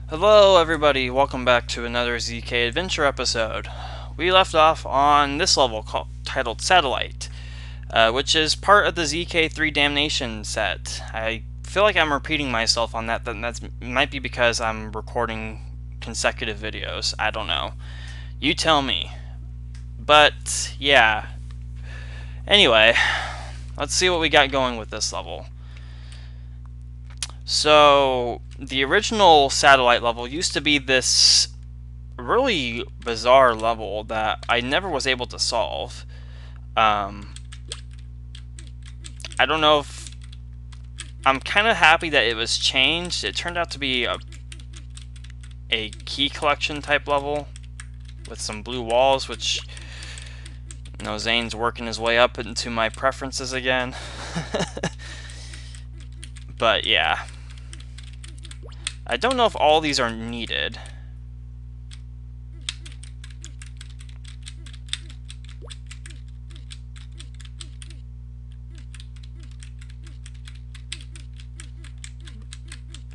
Hello everybody, welcome back to another ZK Adventure episode. We left off on this level titled Satellite, which is part of the ZK3 Damnation set. I feel like I'm repeating myself on that, might be because I'm recording consecutive videos, I don't know. You tell me. But, yeah. Anyway, let's see what we got going with this level. So, the original satellite level used to be this really bizarre level that I never was able to solve. I don't know if... I'm kind of happy that it was changed. It turned out to be a key collection type level with some blue walls, which, you know, Zane's working his way up into my preferences again. But yeah. I don't know if all these are needed.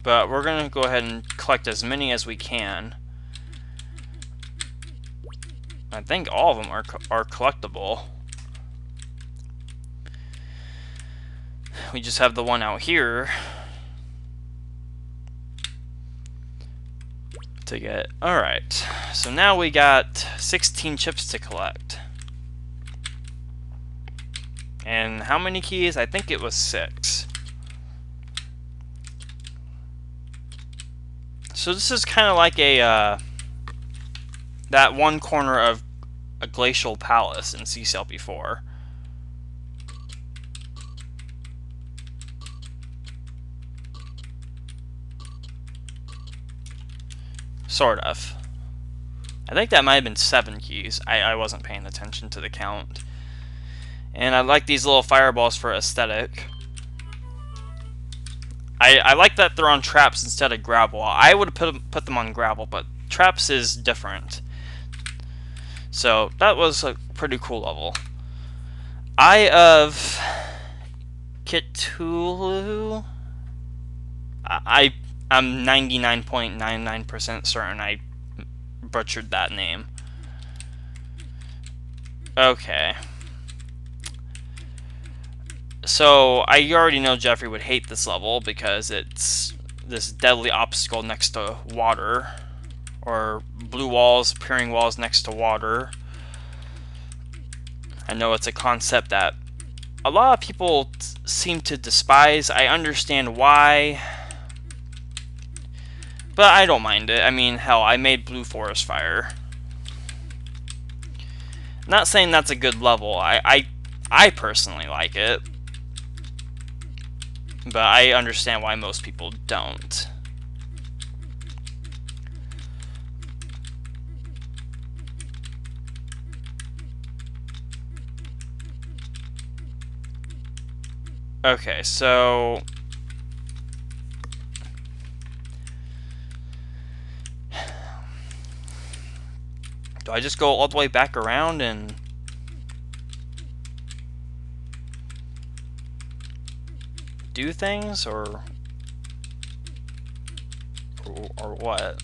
But we're going to go ahead and collect as many as we can. I think all of them are collectible. We just have the one out here to get. Alright, so now we got 16 chips to collect. And how many keys? I think it was 6. So this is kind of like a that one corner of a glacial palace in C-Cell before. Sort of. I think that might have been 7 keys. I wasn't paying attention to the count. And I like these little fireballs for aesthetic. I like that they're on traps instead of gravel. I would have put them on gravel, but traps is different. So that was a pretty cool level. Eye of Cthulhu. I'm 99.99% certain I butchered that name. Okay. So, I already know Jeffrey would hate this level because it's this deadly obstacle next to water. Or blue walls, appearing walls next to water. I know it's a concept that a lot of people seem to despise. I understand why. But I don't mind it. I mean, hell, I made Blue Forest Fire. Not saying that's a good level. I personally like it. But I understand why most people don't. Okay, so... do I just go all the way back around and... do things, or what?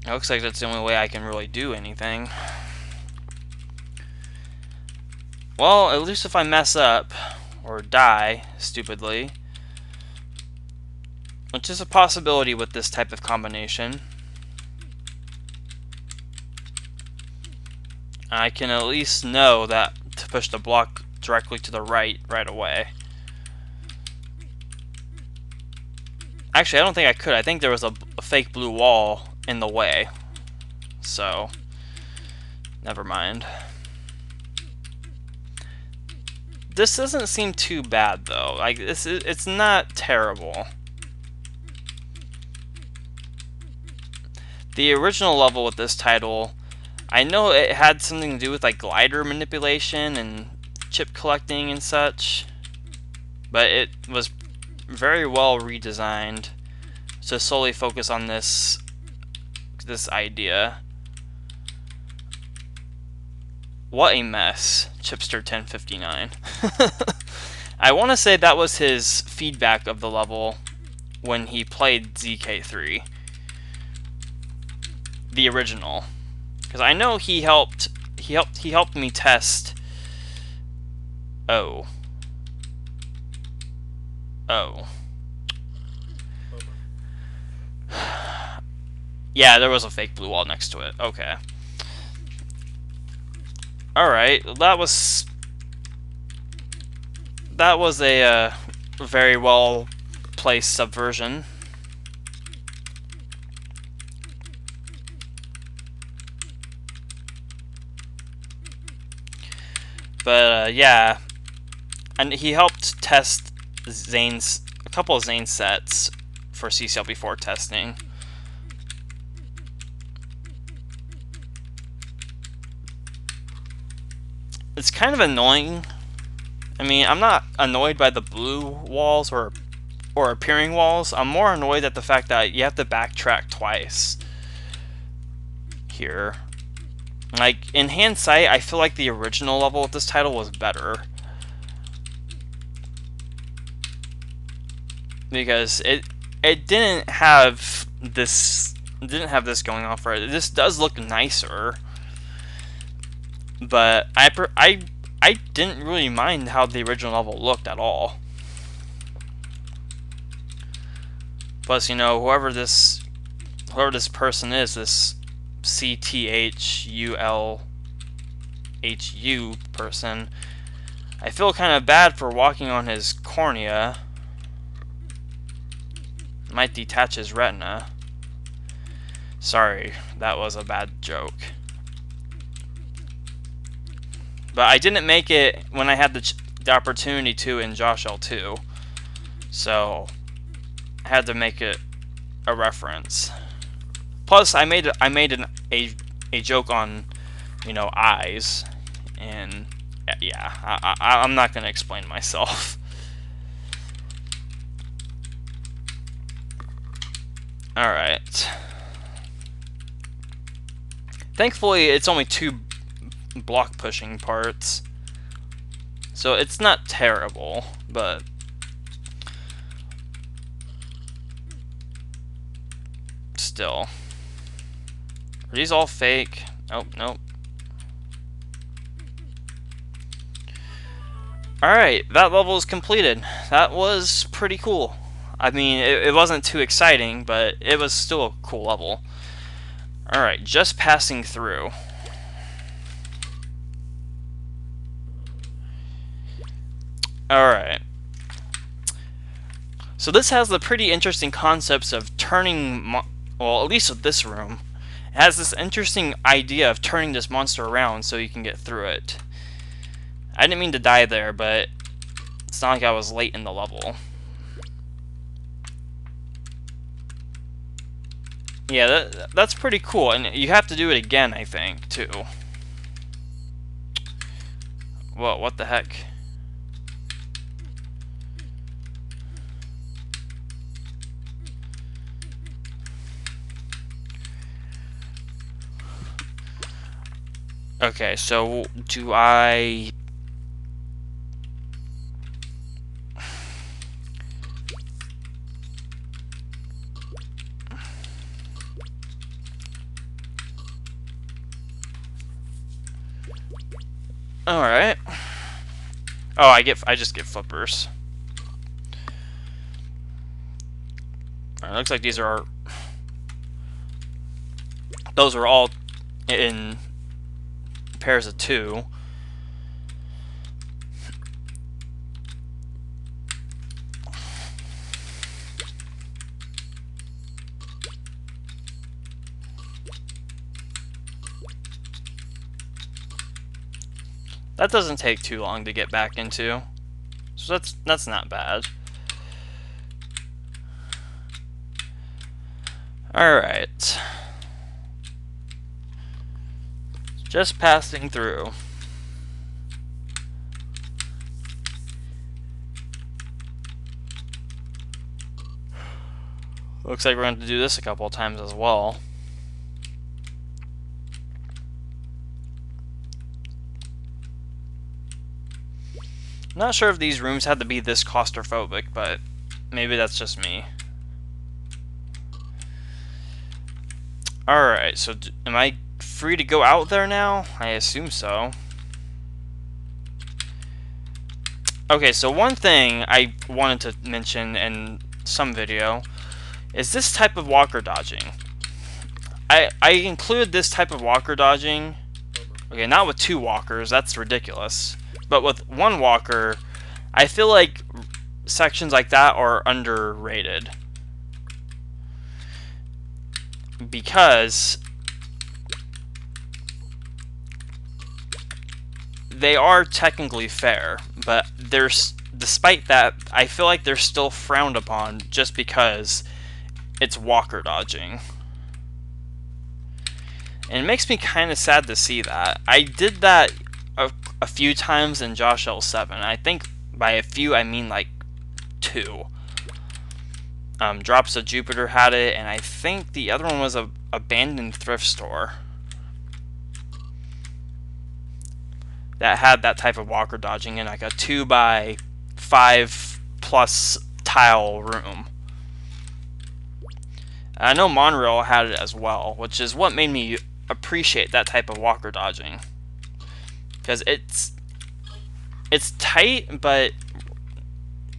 It looks like that's the only way I can really do anything. Well, at least if I mess up or die stupidly, which is a possibility with this type of combination, I can at least know that to push the block directly to the right away. Actually, I don't think I could. I think there was a fake blue wall in the way. So, never mind. This doesn't seem too bad, though. Like, it's not terrible. The original level with this title, I know it had something to do with like glider manipulation and chip collecting and such, but it was very well redesigned to solely focus on this idea. What a mess, Chipster1059. I want to say that was his feedback of the level when he played ZK3, the original, because I know he helped me test. Oh. Yeah, there was a fake blue wall next to it. Okay. Alright, that was a very well placed subversion. But yeah, and he helped test a couple of Zane's sets for CCL before testing. It's kind of annoying. I mean, I'm not annoyed by the blue walls or appearing walls. I'm more annoyed at the fact that you have to backtrack twice here. Like, in hindsight, I feel like the original level with this title was better, because it didn't have this going on for it. This does look nicer, but I didn't really mind how the original level looked at all. Plus, you know, whoever this person is, this CTHULHU person, I feel kind of bad for walking on his cornea. Might detach his retina. Sorry, that was a bad joke. But I didn't make it when I had the opportunity to in Josh L2, so I had to make it a reference. Plus, I made a joke on, you know, eyes, and yeah, I'm not gonna explain myself. All right. Thankfully, it's only 2 block pushing parts, so it's not terrible, but still. Are these all fake? Nope, nope. Alright, that level is completed. That was pretty cool. I mean, it wasn't too exciting, but it was still a cool level. Alright, just passing through. Alright. So this has the pretty interesting concepts of turning, well, at least with this room, it has this interesting idea of turning this monster around so you can get through it. I didn't mean to die there, but it's not like I was late in the level. Yeah, that's pretty cool, and you have to do it again, I think, too. Whoa, what the heck? Okay, so do I... Alright. Oh, I just get flippers. Alright, looks like these are... Those are all in pairs of 2. That doesn't take too long to get back into, so that's not bad. Alright. Just passing through. Looks like we're going to do this a couple of times as well. I'm not sure if these rooms had to be this claustrophobic, but maybe that's just me. Alright, so am I free to go out there now? I assume so. Okay, so one thing I wanted to mention in some video is this type of walker dodging. I included this type of walker dodging, okay, not with 2 walkers, that's ridiculous, but with 1 walker, I feel like sections like that are underrated. Because they are technically fair, but despite that, I feel like they're still frowned upon just because it's walker dodging. And it makes me kind of sad to see that. I did that a few times in Josh L7. I think by a few I mean like 2. Drops of Jupiter had it, and I think the other one was a abandoned thrift store that had that type of walker dodging in like a 2x5 plus tile room. I know Monreal had it as well, which is what made me appreciate that type of walker dodging, because it's tight, but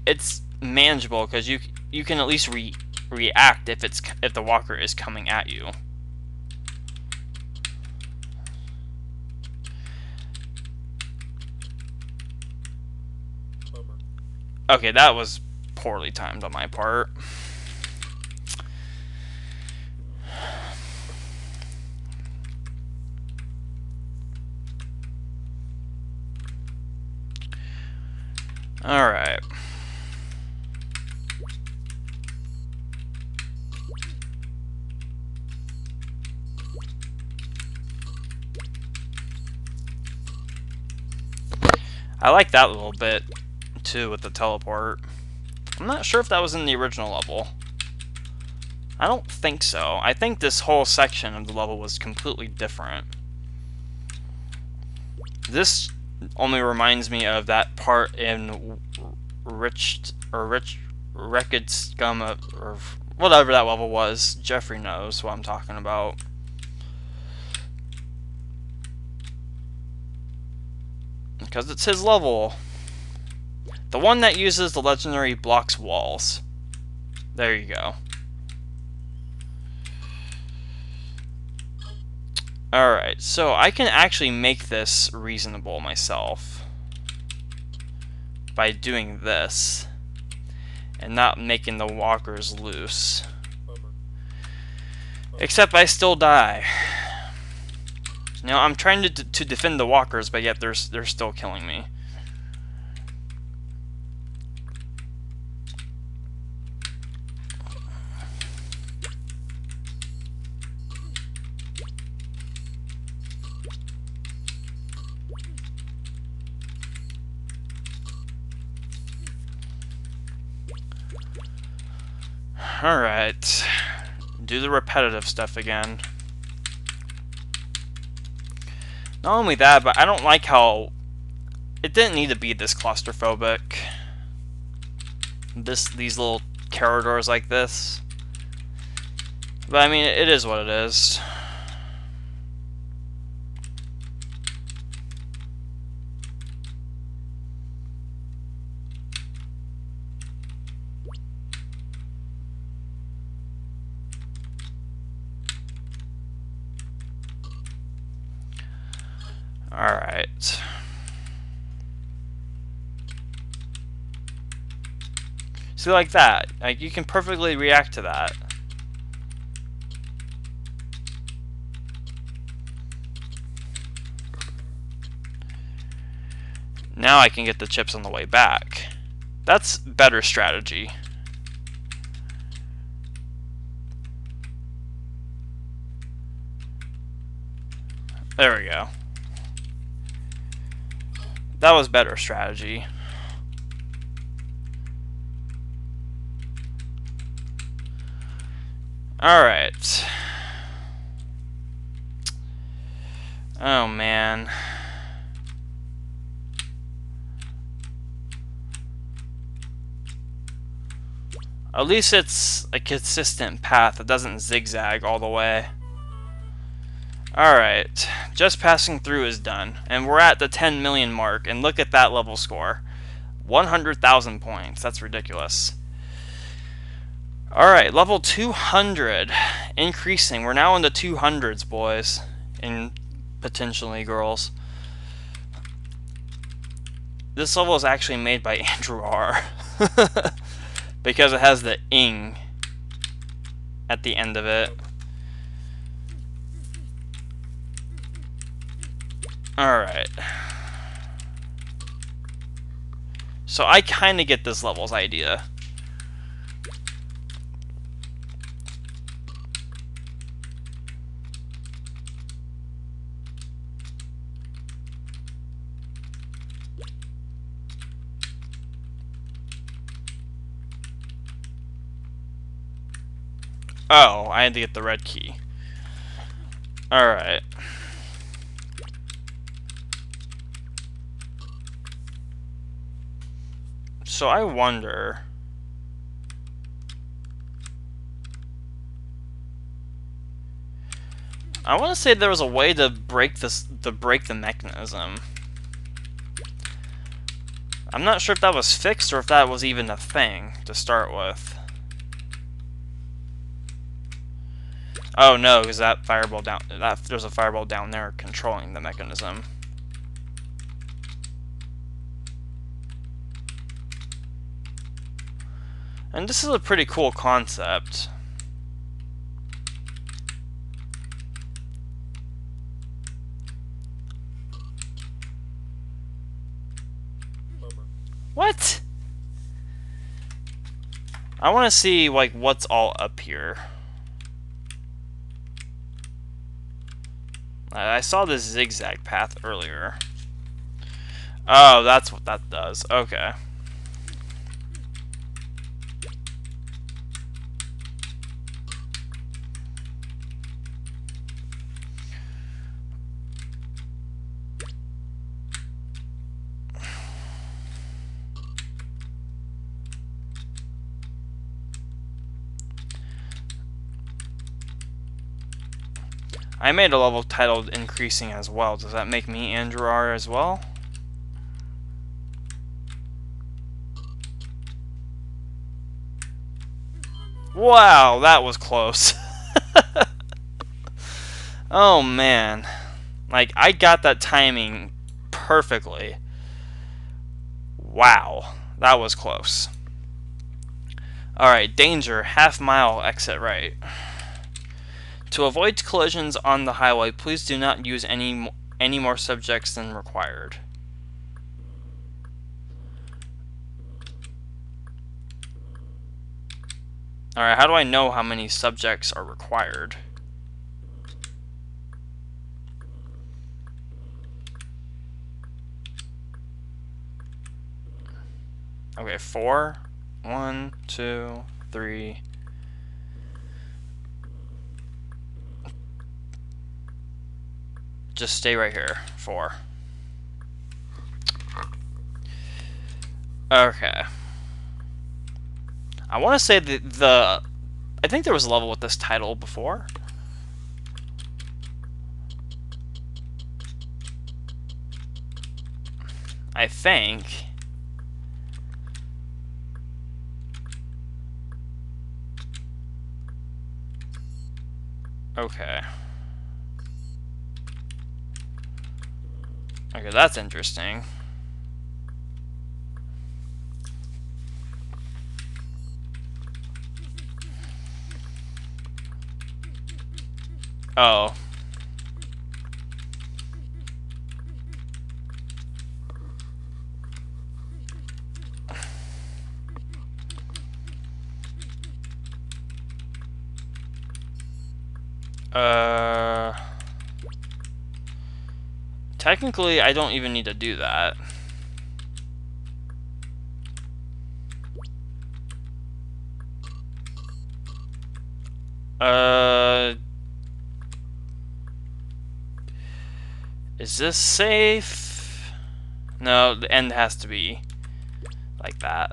it's manageable because you can at least react if the walker is coming at you. Okay, that was poorly timed on my part. Alright. I like that little bit too with the teleport. I'm not sure if that was in the original level. I don't think so. I think this whole section of the level was completely different. This only reminds me of that part in Wretched Scum, or whatever that level was. Jeffrey knows what I'm talking about. Because it's his level. The one that uses the legendary blocks walls. There you go. Alright, so I can actually make this reasonable myself by doing this and not making the walkers loose. Except I still die. Now I'm trying to defend the walkers, but yet they're still killing me. Alright, do the repetitive stuff again. Not only that, but I don't like how it didn't need to be this claustrophobic. These little corridors like this. But I mean, it is what it is. Alright. See, like that. Like, you can perfectly react to that. Now I can get the chips on the way back. That's better strategy. There we go. That was better strategy. Alright. Oh man. At least it's a consistent path that doesn't zigzag all the way. Alright, just passing through is done, and we're at the 10 million mark, and look at that level score. 100,000 points, that's ridiculous. Alright, level 200, increasing. We're now in the 200s, boys, and potentially girls. This level is actually made by Andrew R. because it has the ing at the end of it. Alright. So I kind of get this level's idea. Oh, I had to get the red key. Alright. So I wonder... I want to say there was a way to break the mechanism. I'm not sure if that was fixed or if that was even a thing to start with. Oh no, because that fireball there's a fireball down there controlling the mechanism. And this is a pretty cool concept. What? I want to see like what's all up here. I saw this zigzag path earlier. Oh, that's what that does. Okay. I made a level titled Increasing as well. Does that make me Andrew R as well? Wow, that was close. Oh man. Like, I got that timing perfectly. Wow, that was close. Alright, danger, half-mile exit right. To avoid collisions on the highway, please do not use any more subjects than required. Alright, how do I know how many subjects are required? Okay, 4. 1, 2, 3. Just stay right here. 4. Okay. I want to say that I think there was a level with this title before. I think. Okay. Okay, that's interesting. Oh. Technically, I don't even need to do that. Is this safe? No, the end has to be like that.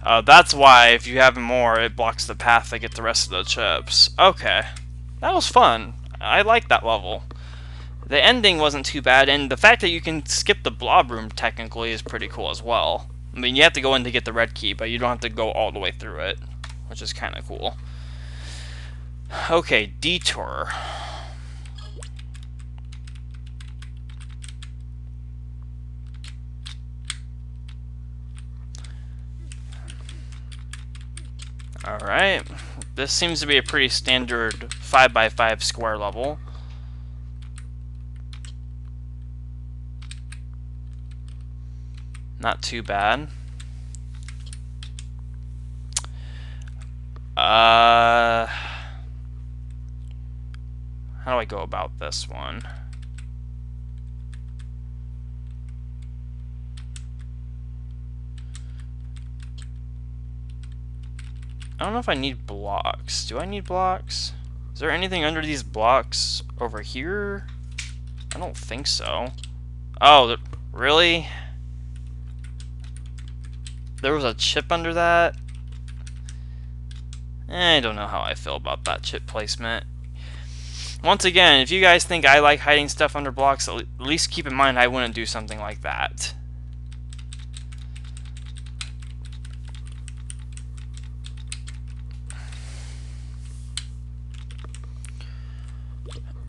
That's why if you have more, it blocks the path to get the rest of the chips. Okay. That was fun. I like that level. The ending wasn't too bad, and the fact that you can skip the blob room technically is pretty cool as well. I mean, you have to go in to get the red key, but you don't have to go all the way through it, which is kind of cool. Okay, Detour. Alright, this seems to be a pretty standard 5x5 square level. Not too bad. How do I go about this one? I don't know if I need blocks. Do I need blocks? Is there anything under these blocks over here? I don't think so. Oh, really? There was a chip under that? I don't know how I feel about that chip placement. Once again, if you guys think I like hiding stuff under blocks, at least keep in mind I wouldn't do something like that.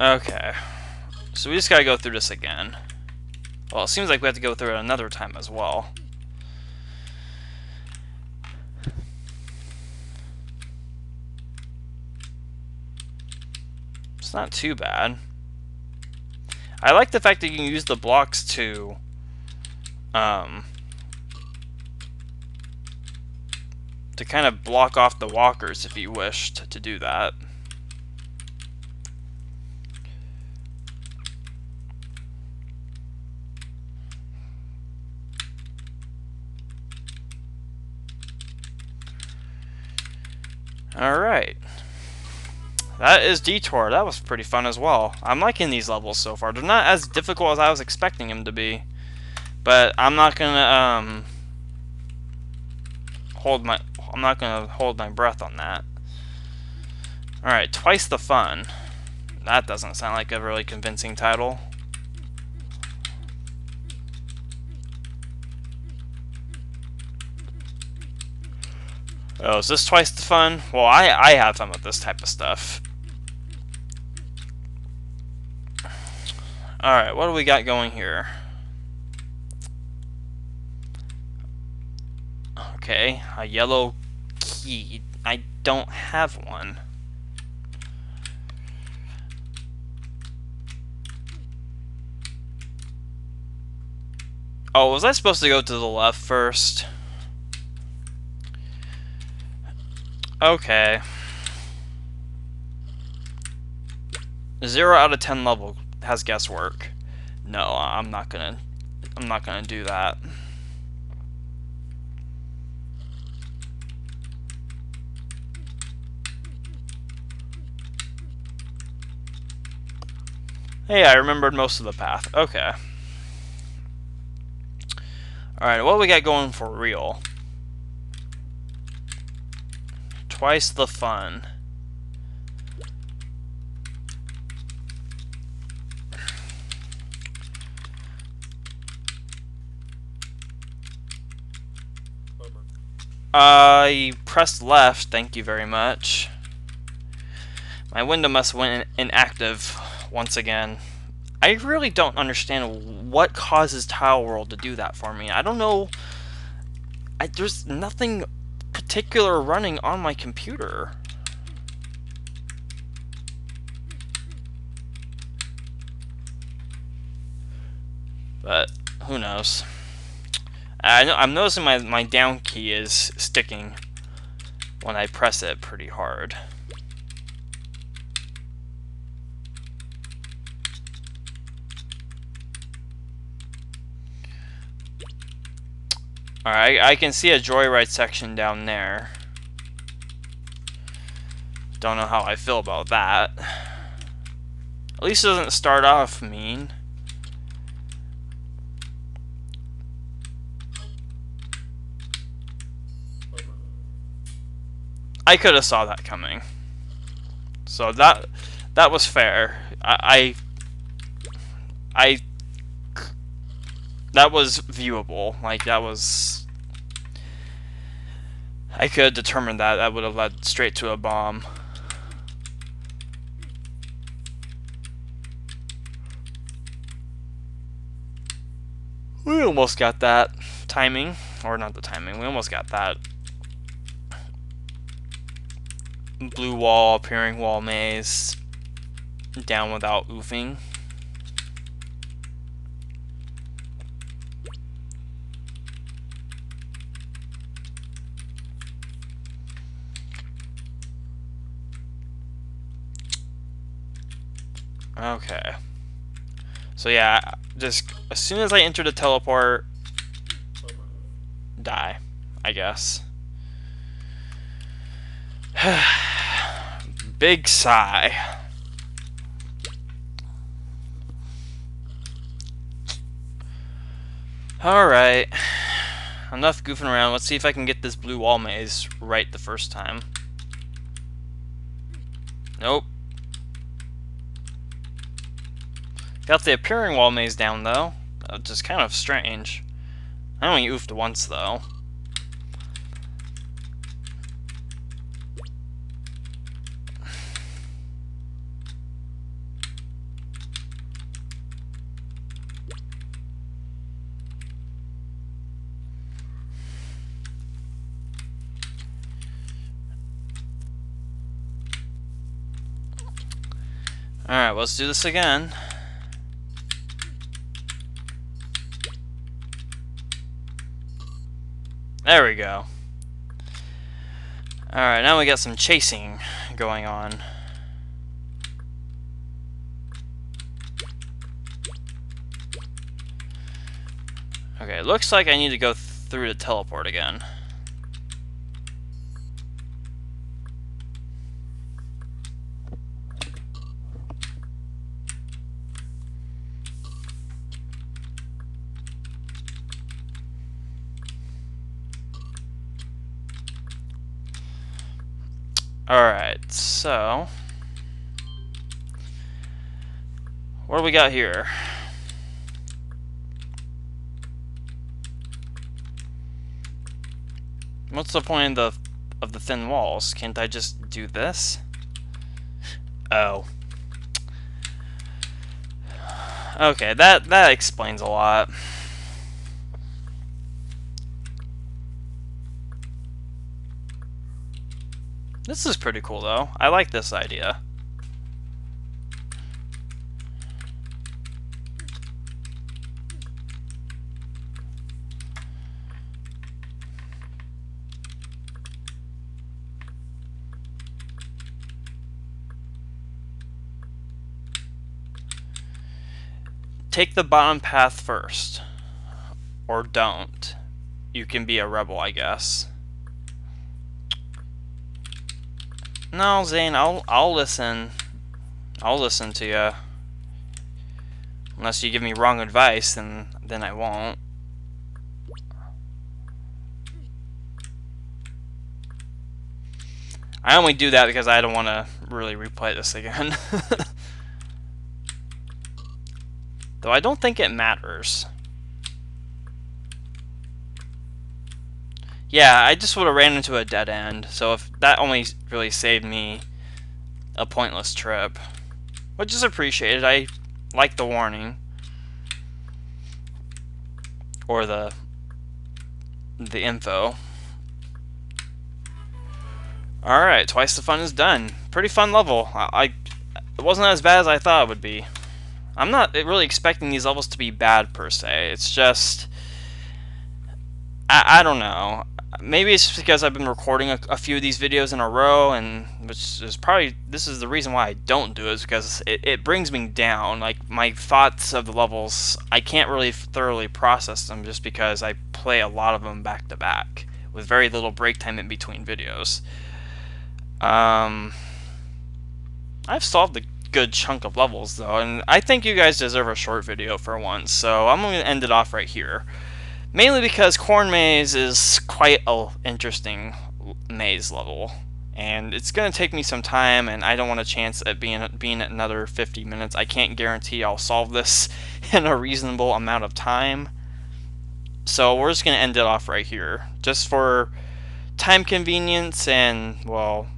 Okay. So we just gotta go through this again. Well, it seems like we have to go through it another time as well. It's not too bad. I like the fact that you can use the blocks to kind of block off the walkers if you wished to do that. Alright. That is Detour. That was pretty fun as well. I'm liking these levels so far. They're not as difficult as I was expecting them to be. But I'm not gonna hold my breath on that. Alright, Twice the Fun. That doesn't sound like a really convincing title. Oh, is this Twice the Fun? Well, I have fun with this type of stuff. Alright, what do we got going here? Okay, a yellow key. I don't have one. Oh, was I supposed to go to the left first? Okay. 0 out of 10 level has guesswork. No, I'm not gonna do that. Hey, I remembered most of the path. Okay. Alright, what we got going for real? Twice the Fun. I pressed left, thank you very much. My window must have went inactive once again. I really don't understand what causes Tile World to do that for me. I don't know. There's nothing particular running on my computer. But who knows? I'm noticing my down key is sticking when I press it pretty hard. Alright, I can see a joyride section down there. Don't know how I feel about that. At least it doesn't start off mean. I could have saw that coming. So that was fair. I that was viewable. Like, that was... I could have determined that. That would have led straight to a bomb. We almost got that timing. Or not the timing. We almost got that. Blue wall, appearing wall maze. Down without oofing. Okay. So yeah, just as soon as I enter the teleport, die, I guess. Big sigh. Alright. Enough goofing around. Let's see if I can get this blue wall maze right the first time. Nope. Got the appearing wall maze down, though. Which is kind of strange. I only oofed once, though. Alright, let's do this again. There we go. Alright, now we got some chasing going on. Okay, it looks like I need to go through the teleport again. Alright, so... what do we got here? What's the point of the thin walls? Can't I just do this? Oh. Okay, that explains a lot. This is pretty cool, though. I like this idea. Take the bottom path first. Or don't. You can be a rebel, I guess. No, Zane, I'll listen. I'll listen to you. Unless you give me wrong advice, then I won't. I only do that because I don't want to really replay this again. Though I don't think it matters. Yeah, I just would have ran into a dead end, so if that only really saved me a pointless trip. Which is appreciated. I like the warning. Or the info. Alright, twice the fun is done. Pretty fun level. It wasn't as bad as I thought it would be. I'm not really expecting these levels to be bad per se. It's just... I don't know. Maybe it's just because I've been recording a few of these videos in a row, and which is probably, this is the reason why I don't do it, is because it brings me down. Like, my thoughts of the levels, I can't really thoroughly process them just because I play a lot of them back to back with very little break time in between videos. I've solved a good chunk of levels though, and I think you guys deserve a short video for once, so I'm going to end it off right here. Mainly because Corn Maze is quite an interesting maze level. and it's going to take me some time, and I don't want a chance at being at another 50 minutes. I can't guarantee I'll solve this in a reasonable amount of time, so we're just going to end it off right here, just for time convenience. And well,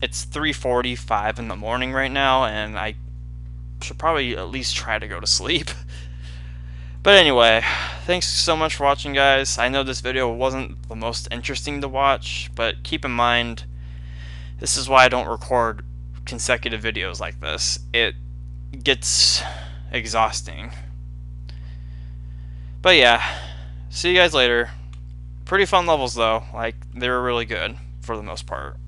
it's 3:45 in the morning right now, and I should probably at least try to go to sleep. But anyway, thanks so much for watching, guys. I know this video wasn't the most interesting to watch, but keep in mind, this is why I don't record consecutive videos like this. It gets exhausting. But yeah, see you guys later. Pretty fun levels though, like they were really good for the most part.